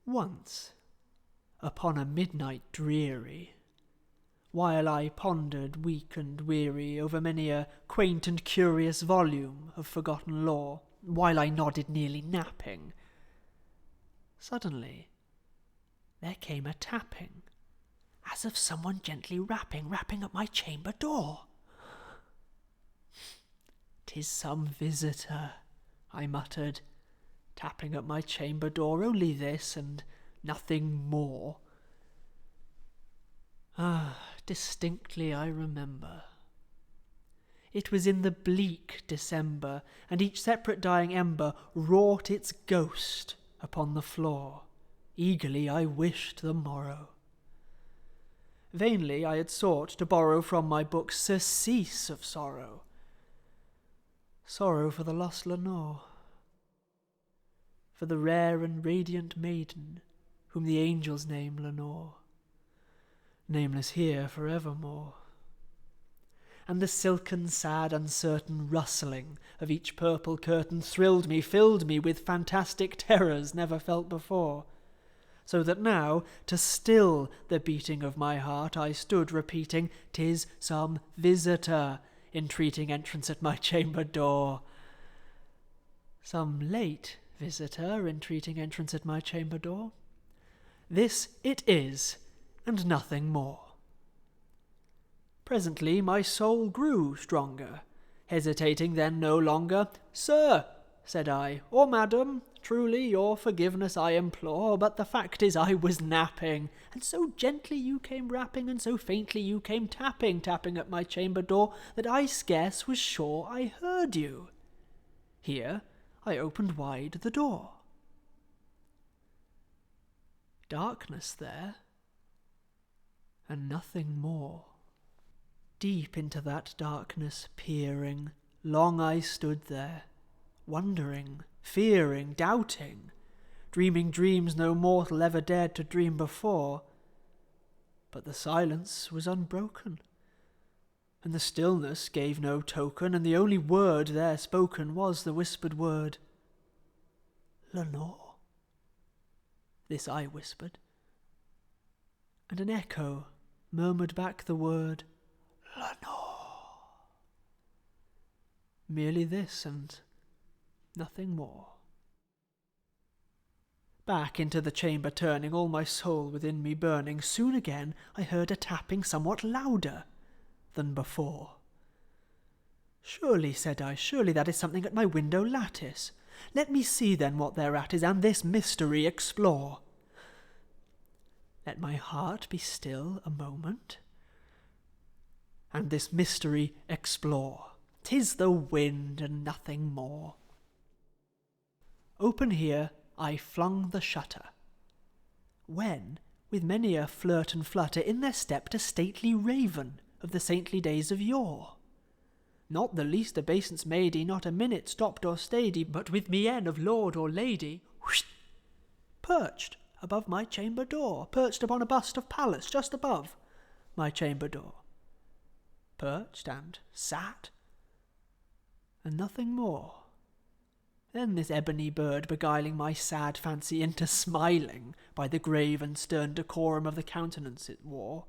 Once, upon a midnight dreary, while I pondered weak and weary over many a quaint and curious volume of forgotten lore, while I nodded nearly napping, suddenly there came a tapping, as of someone gently rapping at my chamber door. "'Tis some visitor," I muttered, "tapping at my chamber door, only this, and nothing more." Distinctly I remember. It was in the bleak December, and each separate dying ember wrought its ghost upon the floor. Eagerly I wished the morrow. Vainly I had sought to borrow from my book surcease of sorrow. Sorrow for the lost Lenore, for the rare and radiant maiden whom the angels name Lenore, nameless here for evermore. And the silken, sad, uncertain rustling of each purple curtain thrilled me, filled me with fantastic terrors never felt before, so that now, to still the beating of my heart, I stood repeating, "'Tis some visitor entreating entrance at my chamber door." Some late visitor entreating entrance at my chamber door. This it is, and nothing more. Presently my soul grew stronger, hesitating then no longer. "Sir," said I, "or madam, truly your forgiveness I implore, but the fact is I was napping, and so gently you came rapping, and so faintly you came tapping at my chamber door, that I scarce was sure I heard you." Here I opened wide the door. Darkness there, and nothing more. Deep into that darkness peering, long I stood there, wondering, fearing, doubting, dreaming dreams no mortal ever dared to dream before. But the silence was unbroken, and the stillness gave no token, and the only word there spoken was the whispered word, "Lenore." This I whispered, and an echo murmured back the word, "Lenore." Merely this, and nothing more. Back into the chamber turning, all my soul within me burning, soon again I heard a tapping somewhat louder than before. "Surely," said I, "surely that is something at my window lattice. Let me see then what thereat is, and this mystery explore. Let my heart be still a moment, and this mystery explore. 'Tis the wind and nothing more." Open here I flung the shutter, when, with many a flirt and flutter, in there stepped a stately raven of the saintly days of yore. Not the least obeisance made he, not a minute stopped or stayed he, but with mien of lord or lady, whoosh, perched above my chamber door, perched upon a bust of Pallas just above my chamber door. Perched and sat, and nothing more. Then this ebony bird beguiling my sad fancy into smiling by the grave and stern decorum of the countenance it wore.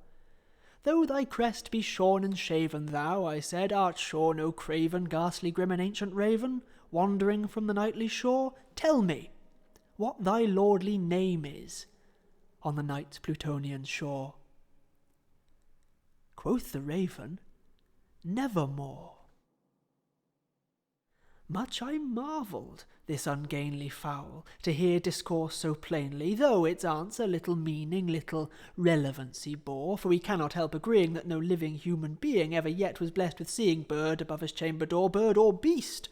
"Though thy crest be shorn and shaven, thou," I said, "art sure no craven, ghastly, grim, and ancient raven, wandering from the nightly shore? Tell me what thy lordly name is on the night's Plutonian shore." Quoth the raven, "Nevermore." Much I marvelled, this ungainly fowl, to hear discourse so plainly, though its answer little meaning, little relevancy bore, for we cannot help agreeing that no living human being ever yet was blessed with seeing bird above his chamber door, bird or beast,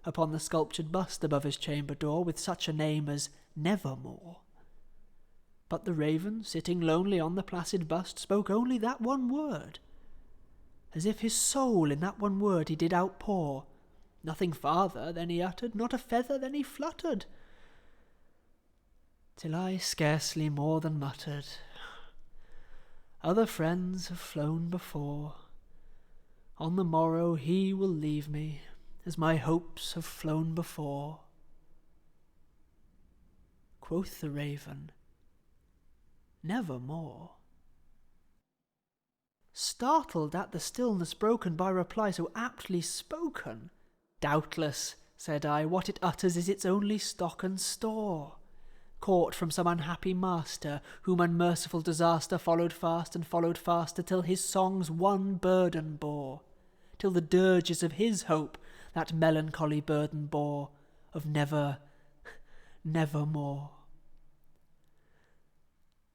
upon the sculptured bust above his chamber door, with such a name as Nevermore. But the raven, sitting lonely on the placid bust, spoke only that one word, as if his soul in that one word he did outpour. Nothing farther than he uttered, not a feather than he fluttered, till I scarcely more than muttered, "Other friends have flown before. On the morrow he will leave me, as my hopes have flown before." Quoth the raven, nevermore. Startled at the stillness broken by reply so aptly spoken, "Doubtless," said I, "what it utters is its only stock and store, caught from some unhappy master, whom unmerciful disaster followed fast and followed faster, till his songs one burden bore, till the dirges of his hope that melancholy burden bore, of nevermore."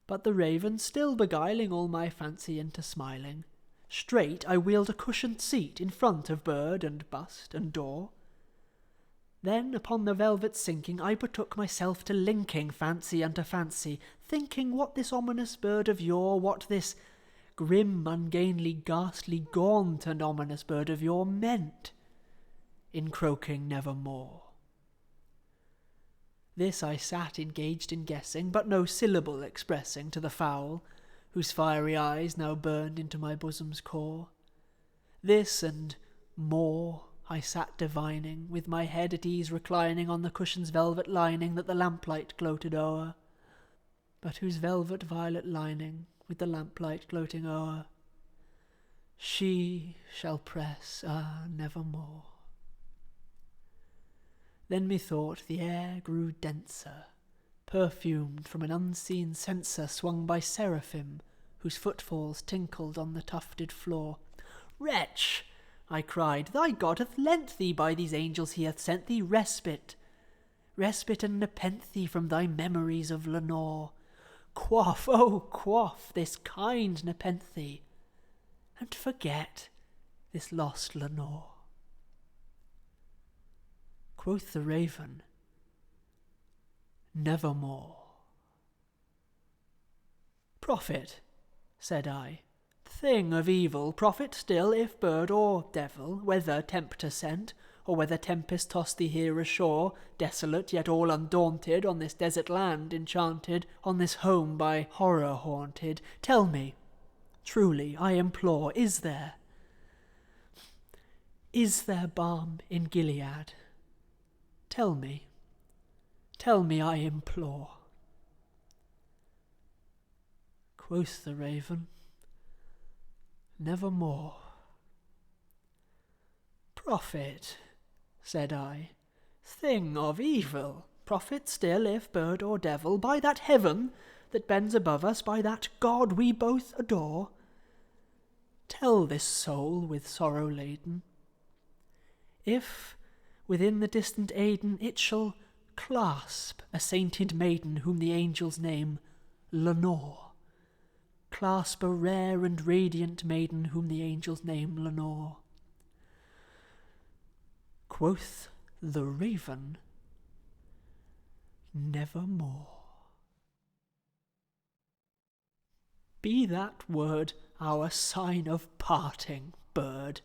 But the raven still beguiling all my fancy into smiling, straight I wheeled a cushioned seat in front of bird and bust and door. Then upon the velvet sinking I betook myself to linking fancy unto fancy, thinking what this ominous bird of yore, what this grim, ungainly, ghastly, gaunt and ominous bird of yore meant in croaking nevermore. This I sat engaged in guessing, but no syllable expressing to the fowl, whose fiery eyes now burned into my bosom's core. This and more I sat divining, with my head at ease reclining on the cushion's velvet lining that the lamplight gloated o'er, but whose velvet violet lining, with the lamplight gloating o'er, she shall press, nevermore. Then methought the air grew denser, perfumed from an unseen censer swung by seraphim, whose footfalls tinkled on the tufted floor. "Wretch," I cried, "thy God hath lent thee, by these angels he hath sent thee, respite and nepenthe from thy memories of Lenore. Quaff, oh quaff this kind nepenthe, and forget this lost Lenore." Quoth the raven, "Nevermore." "Prophet," said I, "thing of evil, prophet still, if bird or devil, whether tempter sent, or whether tempest tossed thee here ashore, desolate yet all undaunted, on this desert land enchanted, on this home by horror haunted, tell me, truly I implore, is there balm in Gilead? Tell me, I implore." Quoth the raven, "Nevermore." "Prophet," said I, "thing of evil, prophet still, if bird or devil, by that heaven that bends above us, by that God we both adore, tell this soul with sorrow laden, if within the distant Aidenn it shall clasp a sainted maiden whom the angels name Lenore, clasp a rare and radiant maiden whom the angels name Lenore." Quoth the raven, "Nevermore." Be that word our sign of parting, bird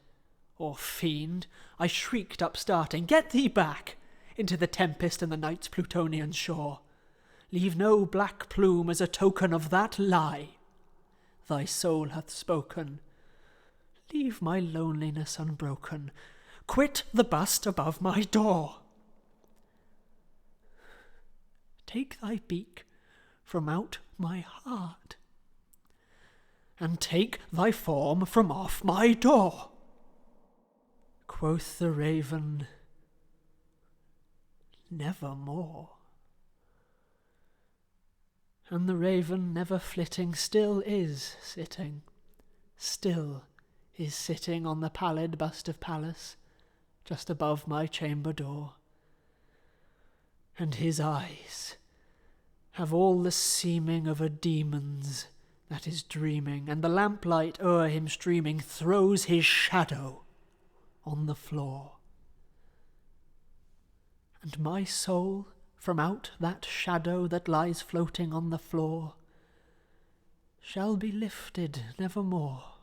or fiend, I shrieked upstarting, "Get thee back into the tempest and the night's Plutonian shore. Leave no black plume as a token of that lie thy soul hath spoken. Leave my loneliness unbroken. Quit the bust above my door. Take thy beak from out my heart, and take thy form from off my door." Quoth the raven, "Nevermore." And the raven, never flitting, still is sitting on the pallid bust of Pallas, just above my chamber door. And his eyes have all the seeming of a demon's that is dreaming, and the lamplight o'er him streaming throws his shadow on the floor. And my soul, from out that shadow that lies floating on the floor, shall be lifted nevermore